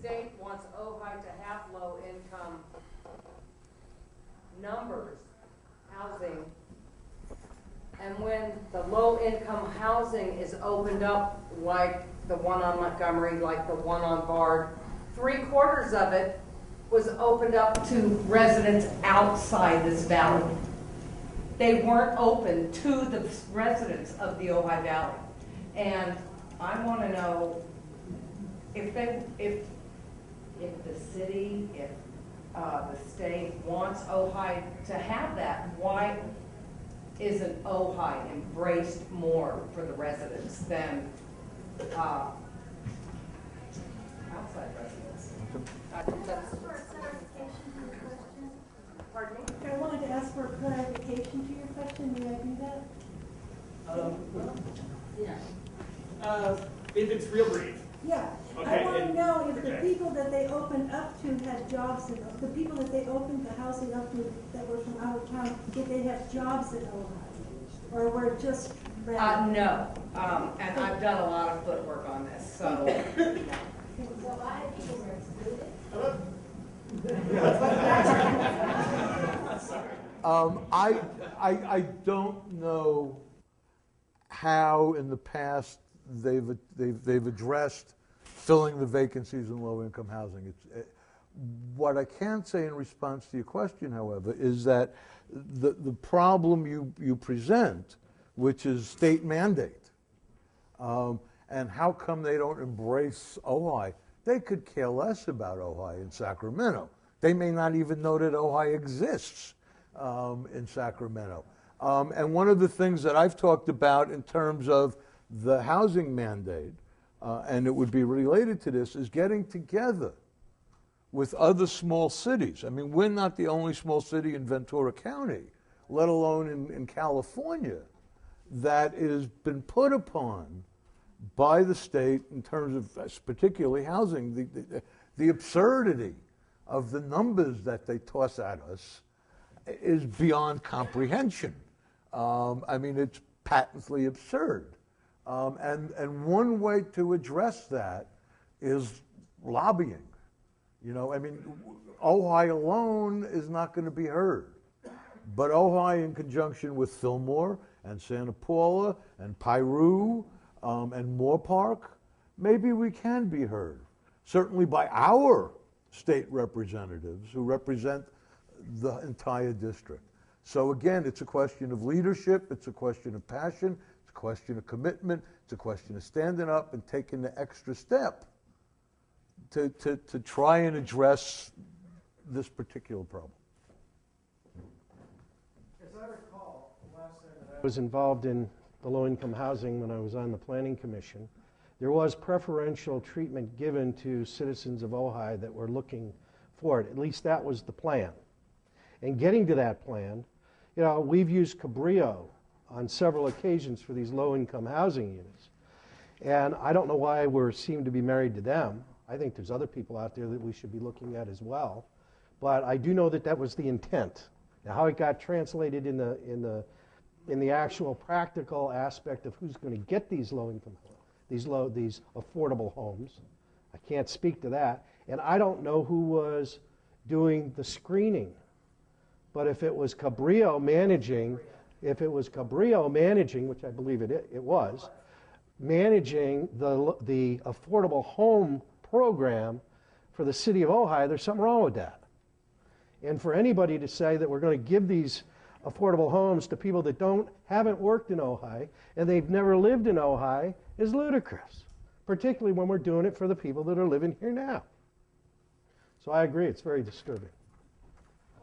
state wants Ojai to have low-income numbers, housing, and when the low-income housing is opened up, like the one on Montgomery, like the one on Bard, 3/4 of it was opened up to residents outside this valley. They weren't open to the residents of the Ojai Valley. And I want to know if the city, if the state wants Ojai to have that, why isn't Ojai embraced more for the residents than outside residents? I think that's. Pardon me? I wanted to ask for clarification to your question. May I do that? If it's real brief. Yeah. Okay, I want to know if the okay. people that they opened up to had jobs in the people that they opened the housing up to that were from out of town, did they have jobs in Ojai? Or were it just random? No. And I've done a lot of footwork on this, so. So a lot of people were excluded. I don't know how in the past they've addressed filling the vacancies in low-income housing. What I can say in response to your question, however, is that the problem you present, which is state mandate, and how come they don't embrace Ojai? They could care less about Ojai in Sacramento. They may not even know that Ojai exists in Sacramento. And one of the things that I've talked about in terms of the housing mandate, and it would be related to this, is getting together with other small cities. I mean, we're not the only small city in Ventura County, let alone in California, that has been put upon by the state in terms of particularly housing. The absurdity of the numbers that they toss at us is beyond comprehension. I mean, it's patently absurd. And one way to address that is lobbying. You know, I mean, Ojai alone is not going to be heard. But Ojai in conjunction with Fillmore and Santa Paula and Piru and Moore Park, maybe we can be heard. Certainly by our state representatives who represent the entire district. So again, it's a question of leadership, it's a question of passion, it's a question of commitment, it's a question of standing up and taking the extra step to try and address this particular problem. As I recall, the last time that I was involved in the low-income housing when I was on the Planning Commission, there was preferential treatment given to citizens of Ojai that were looking for it. At least that was the plan. And getting to that plan, you know, we've used Cabrillo on several occasions for these low-income housing units. And I don't know why we seem to be married to them. I think there's other people out there that we should be looking at as well. But I do know that that was the intent. Now, how it got translated in the actual practical aspect of who's going to get these low-income, these affordable homes, I can't speak to that. And I don't know who was doing the screening. But if it was Cabrillo managing, which I believe it was, managing the affordable home program for the city of Ojai, there's something wrong with that. And for anybody to say that we're going to give these affordable homes to people that haven't worked in Ojai and they've never lived in Ojai is ludicrous, particularly when we're doing it for the people that are living here now. So I agree, it's very disturbing.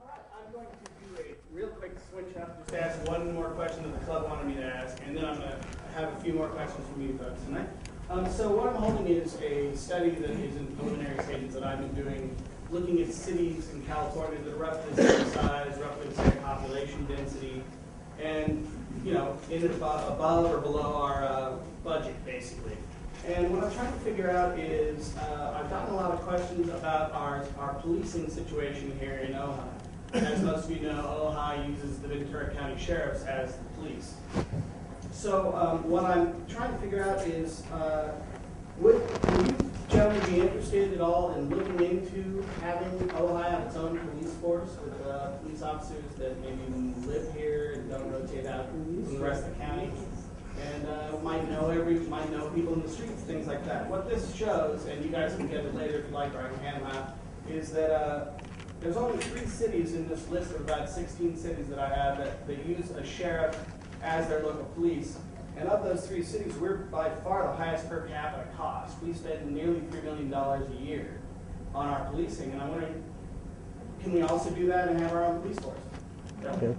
I'm going to do a real quick switch up, just ask one more question that the club wanted me to ask, and then I'm going to have a few more questions from you folks tonight. So what I'm holding is a study that is in preliminary stages that I've been doing, looking at cities in California that are roughly the same size, roughly the same population density, and above or below our budget, basically. And what I'm trying to figure out is, I've gotten a lot of questions about our policing situation here in Ojai. As most of you know, Ojai uses the Ventura County Sheriffs as the police. So what I'm trying to figure out is, would you gentlemen be interested at all in looking into having Ojai have its own police force with police officers that maybe live here and don't rotate out from the rest of the county, and might know people in the streets, things like that. What this shows, and you guys can get it later if you like, or I can hand them out, is that there's only 3 cities in this list of about 16 cities that I have that use a sheriff as their local police. And of those 3 cities, we're by far the highest per capita cost. We spend nearly $3 million a year on our policing. And I'm wondering, can we also do that and have our own police force? Okay.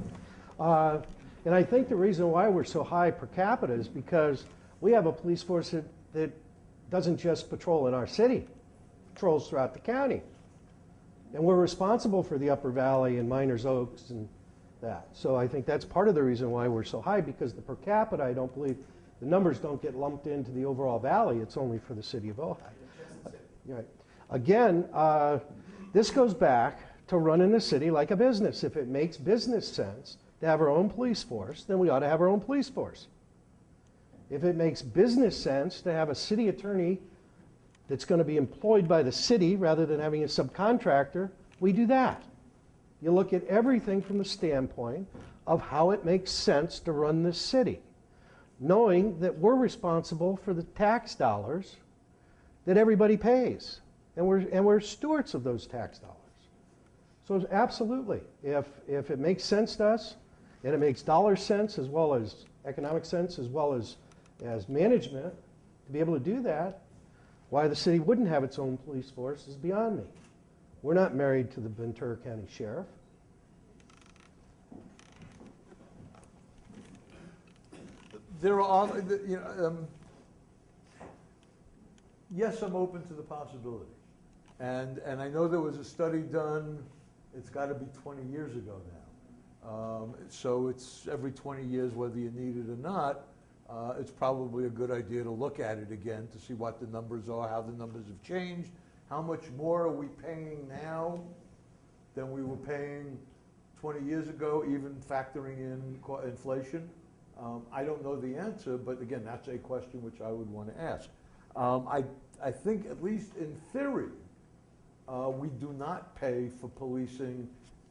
And I think the reason why we're so high per capita is because we have a police force that doesn't just patrol in our city, patrols throughout the county. And we're responsible for the Upper Valley and Miners Oaks and that. So I think that's part of the reason why we're so high, because the per capita, I don't believe, the numbers don't get lumped into the overall valley. It's only for the city of Ojai. Right. Again, this goes back to running the city like a business. If it makes business sense to have our own police force, then we ought to have our own police force. If it makes business sense to have a city attorney that's going to be employed by the city rather than having a subcontractor, we do that. You look at everything from the standpoint of how it makes sense to run this city, knowing that we're responsible for the tax dollars that everybody pays, and we're stewards of those tax dollars. So absolutely, if it makes sense to us, and it makes dollar sense as well as economic sense as well as management to be able to do that, why the city wouldn't have its own police force is beyond me. We're not married to the Ventura County Sheriff. There are, yes, I'm open to the possibility. And I know there was a study done, it's got to be 20 years ago now. So it's every 20 years, whether you need it or not, it's probably a good idea to look at it again to see what the numbers are, how the numbers have changed, how much more are we paying now than we were paying 20 years ago, even factoring in inflation. I don't know the answer, but again, that's a question which I would want to ask. I think, at least in theory, we do not pay for policing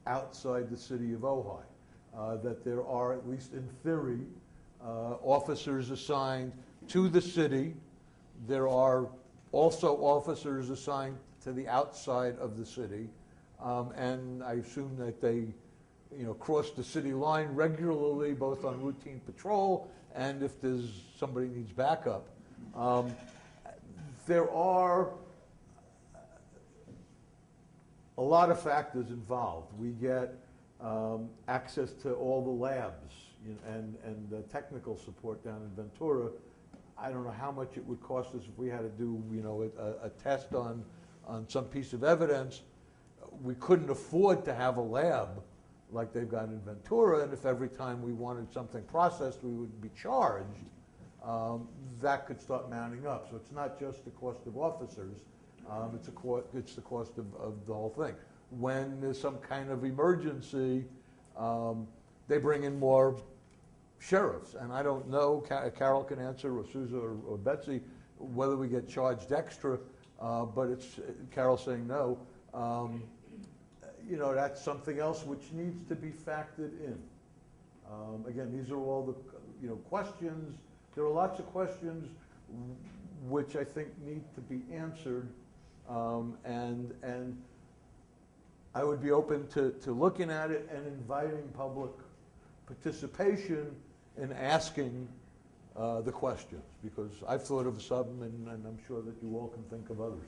outside the city of Ojai. That there are, at least in theory, officers assigned to the city. There are also officers assigned to the outside of the city. And I assume that they cross the city line regularly, both on routine patrol and if somebody needs backup. There are a lot of factors involved. We get access to all the labs and the technical support down in Ventura. I don't know how much it would cost us if we had to do a test on some piece of evidence. We couldn't afford to have a lab like they've got in Ventura, and if every time we wanted something processed we would be charged, that could start mounting up. So it's not just the cost of officers, it's the cost of the whole thing. When there's some kind of emergency, they bring in more sheriffs, and I don't know, Carol can answer, or Susan or Betsy, whether we get charged extra, but it's Carol's saying no. That's something else which needs to be factored in. Again, these are all the questions. There are lots of questions which I think need to be answered, and I would be open to looking at it and inviting public participation in asking the questions, because I've thought of some, and I'm sure that you all can think of others.